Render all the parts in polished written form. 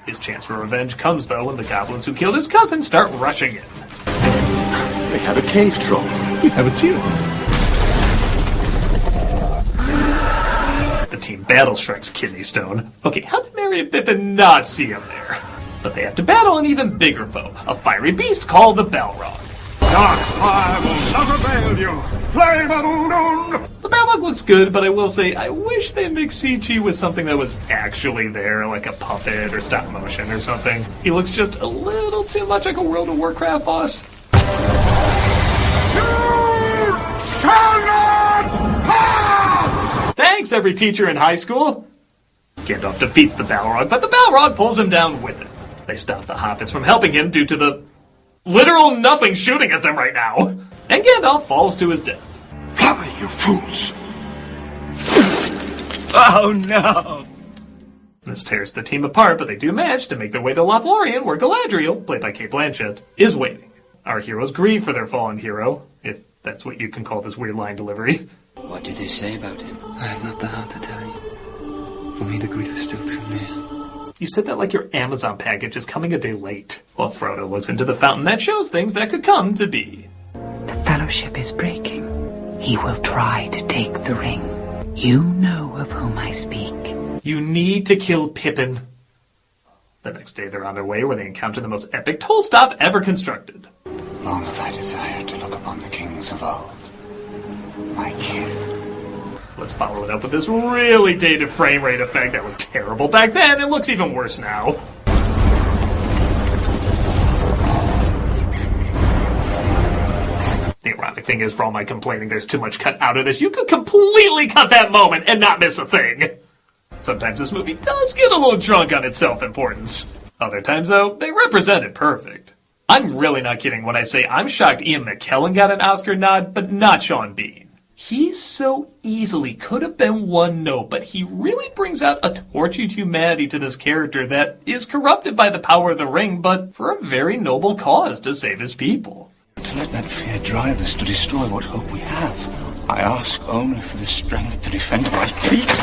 His chance for revenge comes, though, when the goblins who killed his cousin start rushing in. They have a cave troll. We have a duel. The team battle strikes Kidney Stone. Okay, how did Merry and Pippin not see him there? But they have to battle an even bigger foe, a fiery beast called the Balrog. Dark fire will not avail you! Flame of Udun! The Balrog looks good, but I will say, I wish they mixed CG with something that was actually there, like a puppet or stop motion or something. He looks just a little too much like a World of Warcraft boss. You shall not pass! Thanks, every teacher in high school! Gandalf defeats the Balrog, but the Balrog pulls him down with it. They stop the hobbits from helping him due to the literal nothing shooting at them right now. And Gandalf falls to his death. Fly, you fools! Oh no! This tears the team apart, but they do manage to make their way to Lothlorien, where Galadriel, played by Cate Blanchett, is waiting. Our heroes grieve for their fallen hero, if that's what you can call this weird line delivery. What do they say about him? I have not the heart to tell you. For me, the grief is still too near. You said that like your Amazon package is coming a day late. While Frodo looks into the fountain that shows things that could come to be. The Fellowship is breaking. He will try to take the ring. You know of whom I speak. You need to kill Pippin. The next day they're on their way where they encounter the most epic toll stop ever constructed. Long have I desired to look upon the kings of old. My kin. Let's follow it up with this really dated frame rate effect that looked terrible back then and looks even worse now. The ironic thing is, for all my complaining there's too much cut out of this, you could completely cut that moment and not miss a thing. Sometimes this movie does get a little drunk on its self-importance. Other times, though, they represent it perfect. I'm really not kidding when I say I'm shocked Ian McKellen got an Oscar nod, but not Sean Bean. He so easily could have been one note, but he really brings out a tortured humanity to this character that is corrupted by the power of the ring, but for a very noble cause to save his people. To let that fear drive us to destroy what hope we have. I ask only for the strength to defend my people.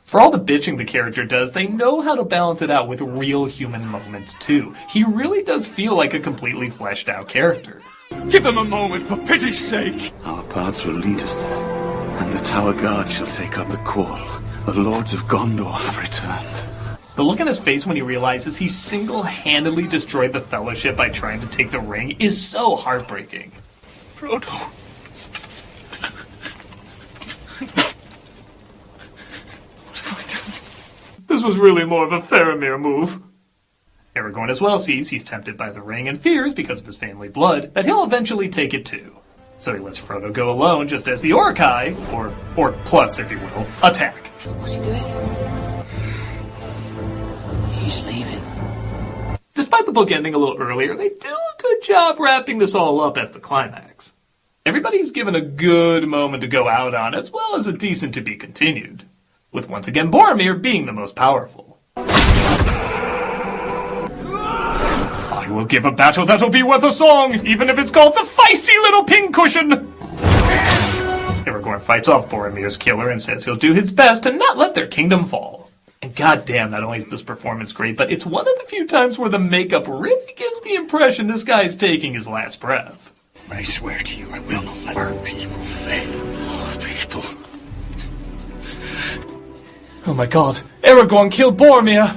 For all the bitching the character does, they know how to balance it out with real human moments, too. He really does feel like a completely fleshed out character. Give them a moment, for pity's sake! Our paths will lead us there, and the Tower Guard shall take up the call. The Lords of Gondor have returned. The look on his face when he realizes he single-handedly destroyed the Fellowship by trying to take the ring is so heartbreaking. Frodo. This was really more of a Faramir move. Aragorn as well sees he's tempted by the ring and fears, because of his family blood, that he'll eventually take it too. So he lets Frodo go alone just as the Orcai, or plus if you will, attack. What's he doing? He's leaving. Despite the book ending a little earlier, they do a good job wrapping this all up as the climax. Everybody's given a good moment to go out on, as well as a decent to be continued, with once again Boromir being the most powerful. I will give a battle that'll be worth a song, even if it's called the Feisty Little Pincushion! Aragorn fights off Boromir's killer and says he'll do his best to not let their kingdom fall. And goddamn, not only is this performance great, but it's one of the few times where the makeup really gives the impression this guy is taking his last breath. I swear to you, I will not let our people fail. Our people. Oh my god, Aragorn killed Boromir!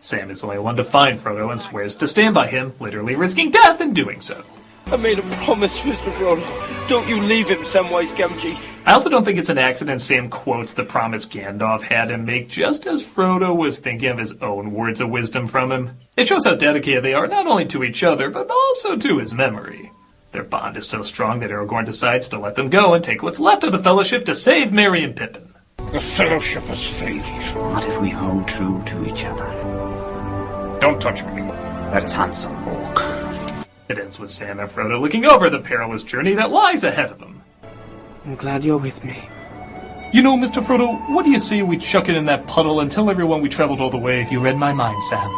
Sam is the only one to find Frodo and swears to stand by him, literally risking death in doing so. I made a promise, Mr. Frodo. Don't you leave him, Samwise Gamgee. I also don't think it's an accident Sam quotes the promise Gandalf had him make just as Frodo was thinking of his own words of wisdom from him. It shows how dedicated they are not only to each other, but also to his memory. Their bond is so strong that Aragorn decides to let them go and take what's left of the Fellowship to save Merry and Pippin. The Fellowship has failed. What if we hold true to each other? Don't touch me. That is handsome, Orc. It ends with Sam and Frodo looking over the perilous journey that lies ahead of them. I'm glad you're with me. You know, Mr. Frodo, what do you say we chuck it in that puddle and tell everyone we traveled all the way? You read my mind, Sam.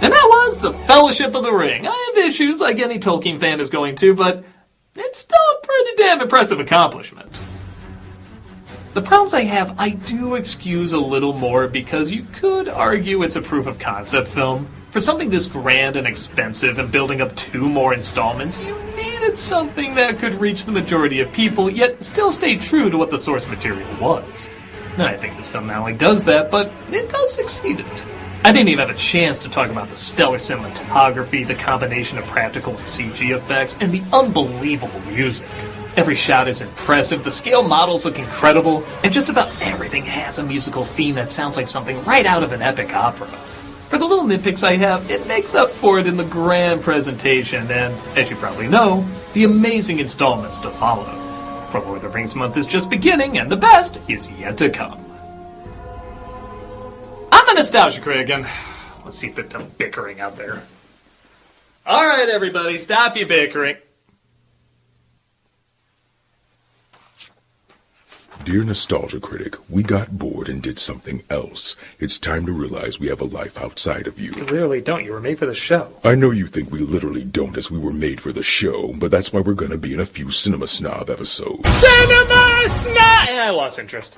And that was was The Fellowship of the Ring. I have issues like any Tolkien fan is going to, but it's still a pretty damn impressive accomplishment. The problems I have, I do excuse a little more because you could argue it's a proof of concept film. For something this grand and expensive and building up 2 more installments, you needed something that could reach the majority of people, yet still stay true to what the source material was. And I think this film not only does that, but it does succeed at it. I didn't even have a chance to talk about the stellar cinematography, the combination of practical and CG effects, and the unbelievable music. Every shot is impressive, the scale models look incredible, and just about everything has a musical theme that sounds like something right out of an epic opera. For the little nitpicks I have, it makes up for it in the grand presentation, and, as you probably know, the amazing installments to follow. For Lord of the Rings month is just beginning, and the best is yet to come. I'm the Nostalgia Critic again. Let's see if they're done bickering out there. Alright, everybody, stop your bickering. Dear Nostalgia Critic, we got bored and did something else. It's time to realize we have a life outside of you. You literally don't. You were made for the show. I know you think we literally don't, as we were made for the show, but that's why we're gonna be in a few Cinema Snob episodes. Cinema Snob! I lost interest.